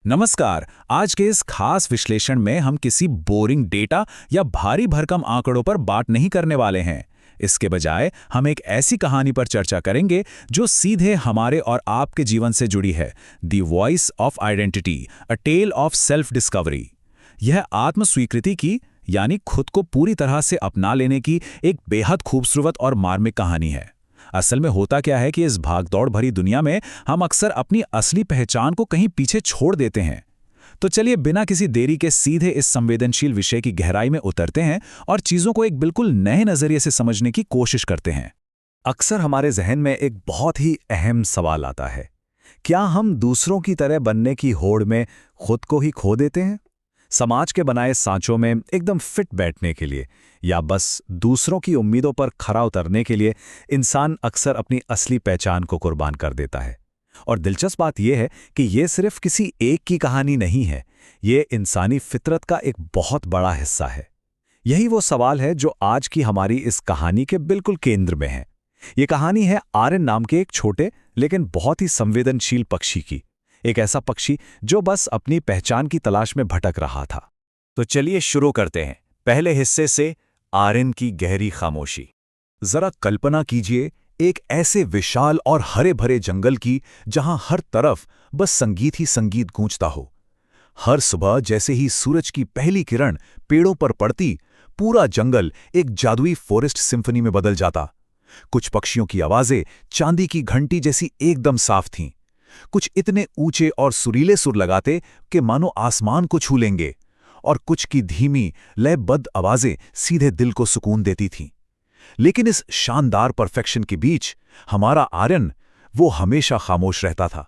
नमस्कार। आज के इस खास विश्लेषण में हम किसी बोरिंग डेटा या भारी भरकम आंकड़ों पर बात नहीं करने वाले हैं। इसके बजाय हम एक ऐसी कहानी पर चर्चा करेंगे जो सीधे हमारे और आपके जीवन से जुड़ी है। The voice of identity, a tale of self discovery. यह आत्म स्वीकृति की, यानी खुद को पूरी तरह से अपना लेने की एक बेहद खूबसूरत और मार्मिक कहानी है। असल में होता क्या है कि इस भागदौड़ भरी दुनिया में हम अक्सर अपनी असली पहचान को कहीं पीछे छोड़ देते हैं। तो चलिए बिना किसी देरी के सीधे इस संवेदनशील विषय की गहराई में उतरते हैं और चीजों को एक बिल्कुल नए नजरिए से समझने की कोशिश करते हैं। अक्सर हमारे जहन में एक बहुत ही अहम सवाल आता है। क्या हम दूसरों की तरह बनने की होड़ में खुद को ही खो देते हैं? समाज के बनाए सांचों में एकदम फिट बैठने के लिए या बस दूसरों की उम्मीदों पर खरा उतरने के लिए इंसान अक्सर अपनी असली पहचान को कुर्बान कर देता है। और दिलचस्प बात यह है कि यह सिर्फ किसी एक की कहानी नहीं है, ये इंसानी फितरत का एक बहुत बड़ा हिस्सा है। यही वो सवाल है जो आज की हमारी इस कहानी के बिल्कुल केंद्र में है। ये कहानी है आर्यन नाम के एक छोटे लेकिन बहुत ही संवेदनशील पक्षी की। एक ऐसा पक्षी जो बस अपनी पहचान की तलाश में भटक रहा था। तो चलिए शुरू करते हैं पहले हिस्से से, आर्यन की गहरी खामोशी। जरा कल्पना कीजिए एक ऐसे विशाल और हरे भरे जंगल की जहां हर तरफ बस संगीत ही संगीत गूंजता हो। हर सुबह जैसे ही सूरज की पहली किरण पेड़ों पर पड़ती, पूरा जंगल एक जादुई फॉरेस्ट सिम्फनी में बदल जाता। कुछ पक्षियों की आवाजें चांदी की घंटी जैसी एकदम साफ थीं। कुछ इतने ऊंचे और सुरीले सुर लगाते कि मानो आसमान को छू लेंगे, और कुछ की धीमी लयबद्ध आवाजें सीधे दिल को सुकून देती थीं। लेकिन इस शानदार परफेक्शन के बीच हमारा आर्यन, वो हमेशा खामोश रहता था।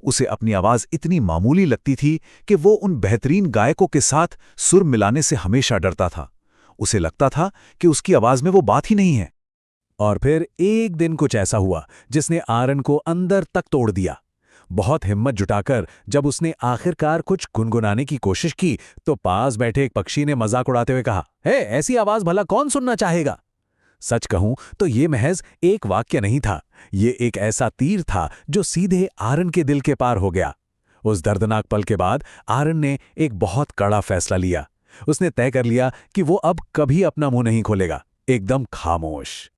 उसे अपनी आवाज इतनी मामूली लगती थी कि वो उन बेहतरीन गायकों के साथ सुर मिलाने से हमेशा डरता था। उसे लगता था कि उसकी आवाज में वो बात ही नहीं है। और फिर एक दिन कुछ ऐसा हुआ जिसने आर्यन को अंदर तक तोड़ दिया। बहुत हिम्मत जुटाकर जब उसने आखिरकार कुछ गुनगुनाने की कोशिश की तो पास बैठे एक पक्षी ने मजाक उड़ाते हुए कहा, हे, ऐसी आवाज भला कौन सुनना चाहेगा? सच कहूं तो ये महज एक वाक्य नहीं था, ये एक ऐसा तीर था जो सीधे आर्यन के दिल के पार हो गया। उस दर्दनाक पल के बाद आर्यन ने एक बहुत कड़ा फैसला लिया। उसने तय कर लिया कि वो अब कभी अपना मुंह नहीं खोलेगा, एकदम खामोश।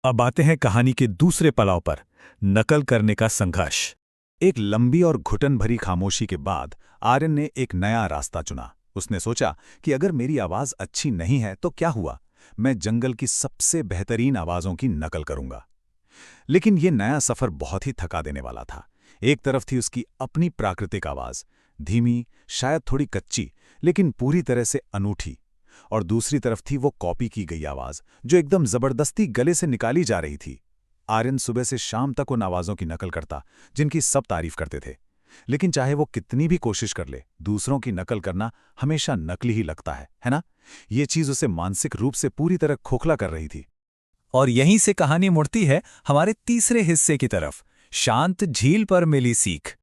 अब आते हैं कहानी के दूसरे पड़ाव पर, नकल करने का संघर्ष। एक लंबी और घुटन भरी खामोशी के बाद आर्यन ने एक नया रास्ता चुना। उसने सोचा कि अगर मेरी आवाज अच्छी नहीं है तो क्या हुआ, मैं जंगल की सबसे बेहतरीन आवाजों की नकल करूंगा। लेकिन यह नया सफर बहुत ही थका देने वाला था। एक तरफ थी उसकी अपनी प्राकृतिक आवाज, धीमी, शायद थोड़ी कच्ची, लेकिन पूरी तरह से अनूठी। और दूसरी तरफ थी वो कॉपी की गई आवाज जो एकदम जबरदस्ती गले से निकाली जा रही थी। आर्यन सुबह से शाम तक उन आवाजों की नकल करता जिनकी सब तारीफ करते थे, लेकिन चाहे वो कितनी भी कोशिश कर ले, दूसरों की नकल करना हमेशा नकली ही लगता है ना? ये चीज उसे मानसिक रूप से पूरी तरह खोखला कर रही थी। और यहीं से कहानी मुड़ती है हमारे तीसरे हिस्से की तरफ, शांत झील पर मिली सीख।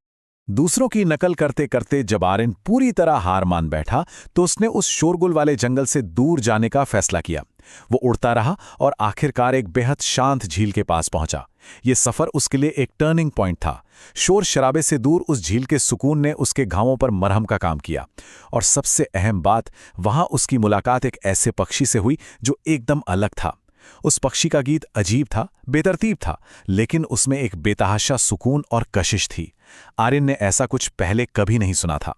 दूसरों की नकल करते करते जब आर्यन पूरी तरह हार मान बैठा तो उसने उस शोरगुल वाले जंगल से दूर जाने का फैसला किया। वो उड़ता रहा और आखिरकार एक बेहद शांत झील के पास पहुंचा। ये सफर उसके लिए एक टर्निंग पॉइंट था। शोर शराबे से दूर उस झील के सुकून ने उसके घावों पर मरहम का काम किया। और सबसे अहम बात, वहां उसकी मुलाकात एक ऐसे पक्षी से हुई जो एकदम अलग था। उस पक्षी का गीत अजीब था, बेतरतीब था, लेकिन उसमें एक बेतहाशा सुकून और कशिश थी। आर्यन ने ऐसा कुछ पहले कभी नहीं सुना था।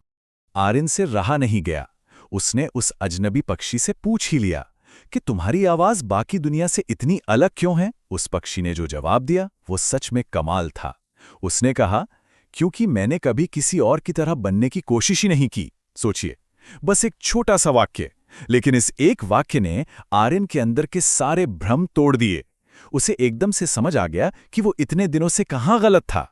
आर्यन से रहा नहीं गया। उसने उस अजनबी पक्षी से पूछ ही लिया कि तुम्हारी आवाज बाकी दुनिया से इतनी अलग क्यों है? उस पक्षी ने जो जवाब दिया वो सच में कमाल था। उसने कहा, क्योंकि मैंने कभी किसी और की तरह बनने की कोशिश ही नहीं की। सोचिए, बस एक छोटा सा वाक्य, लेकिन इस एक वाक्य ने आर्यन के अंदर के सारे भ्रम तोड़ दिए। उसे एकदम से समझ आ गया कि वो इतने दिनों से कहाँ गलत था।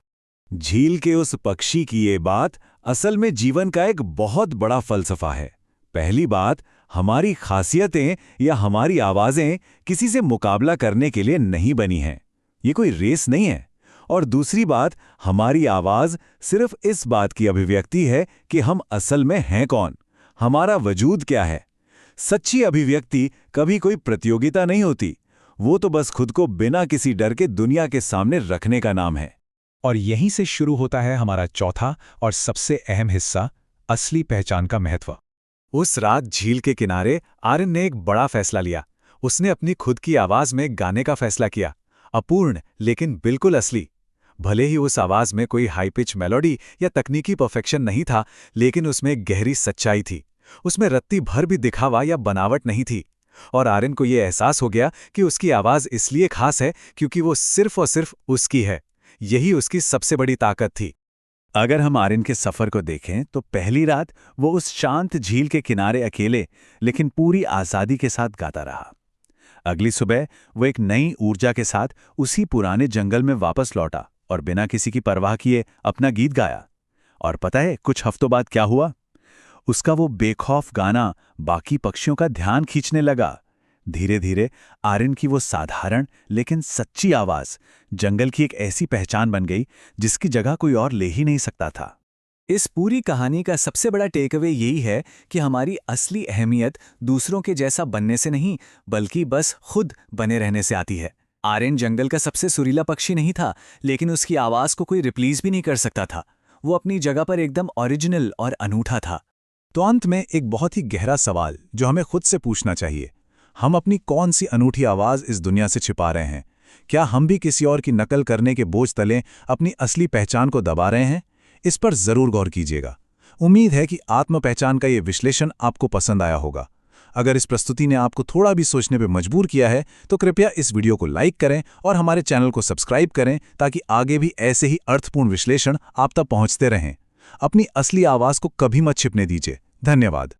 झील के उस पक्षी की ये बात असल में जीवन का एक बहुत बड़ा फलसफा है। पहली बात, हमारी खासियतें या हमारी आवाजें किसी से मुकाबला करने के लिए नहीं बनी हैं। ये कोई रेस नहीं है। और दूसरी बात, हमारी आवाज सिर्फ इस बात की अभिव्यक्ति है कि हम असल में हैं कौन, हमारा वजूद क्या है। सच्ची अभिव्यक्ति कभी कोई प्रतियोगिता नहीं होती, वो तो बस खुद को बिना किसी डर के दुनिया के सामने रखने का नाम है। और यहीं से शुरू होता है हमारा चौथा और सबसे अहम हिस्सा, असली पहचान का महत्व। उस रात झील के किनारे आर्यन ने एक बड़ा फैसला लिया। उसने अपनी खुद की आवाज में गाने का फैसला किया, अपूर्ण लेकिन बिल्कुल असली। भले ही उस आवाज में कोई हाई पिच मेलोडी या तकनीकी परफेक्शन नहीं था, लेकिन उसमें एक गहरी सच्चाई थी। उसमें रत्ती भर भी दिखावा या बनावट नहीं थी। और आर्यन को यह एहसास हो गया कि उसकी आवाज इसलिए खास है क्योंकि वो सिर्फ और सिर्फ उसकी है। यही उसकी सबसे बड़ी ताकत थी। अगर हम आर्यन के सफर को देखें तो पहली रात वो उस शांत झील के किनारे अकेले लेकिन पूरी आज़ादी के साथ गाता रहा। अगली सुबह वो एक नई ऊर्जा के साथ उसी पुराने जंगल में वापस लौटा और बिना किसी की परवाह किए अपना गीत गाया। और पता है कुछ हफ्तों बाद क्या हुआ? उसका वो बेखौफ गाना बाकी पक्षियों का ध्यान खींचने लगा। धीरे धीरे आर्यन की वो साधारण लेकिन सच्ची आवाज जंगल की एक ऐसी पहचान बन गई जिसकी जगह कोई और ले ही नहीं सकता था। इस पूरी कहानी का सबसे बड़ा टेकअवे यही है कि हमारी असली अहमियत दूसरों के जैसा बनने से नहीं, बल्कि बस खुद बने रहने से आती है। आर्यन जंगल का सबसे सुरीला पक्षी नहीं था, लेकिन उसकी आवाज को कोई रिप्लेस भी नहीं कर सकता था। वो अपनी जगह पर एकदम ओरिजिनल और अनूठा था। तो अंत में एक बहुत ही गहरा सवाल जो हमें खुद से पूछना चाहिए, हम अपनी कौन सी अनूठी आवाज इस दुनिया से छिपा रहे हैं? क्या हम भी किसी और की नकल करने के बोझ तले अपनी असली पहचान को दबा रहे हैं? इस पर जरूर गौर कीजिएगा। उम्मीद है कि आत्म पहचान का ये विश्लेषण आपको पसंद आया होगा। अगर इस प्रस्तुति ने आपको थोड़ा भी सोचने पर मजबूर किया है तो कृपया इस वीडियो को लाइक करें और हमारे चैनल को सब्सक्राइब करें ताकि आगे भी ऐसे ही अर्थपूर्ण विश्लेषण आप तक पहुंचते रहें। अपनी असली आवाज को कभी मत छिपने दीजिए। धन्यवाद।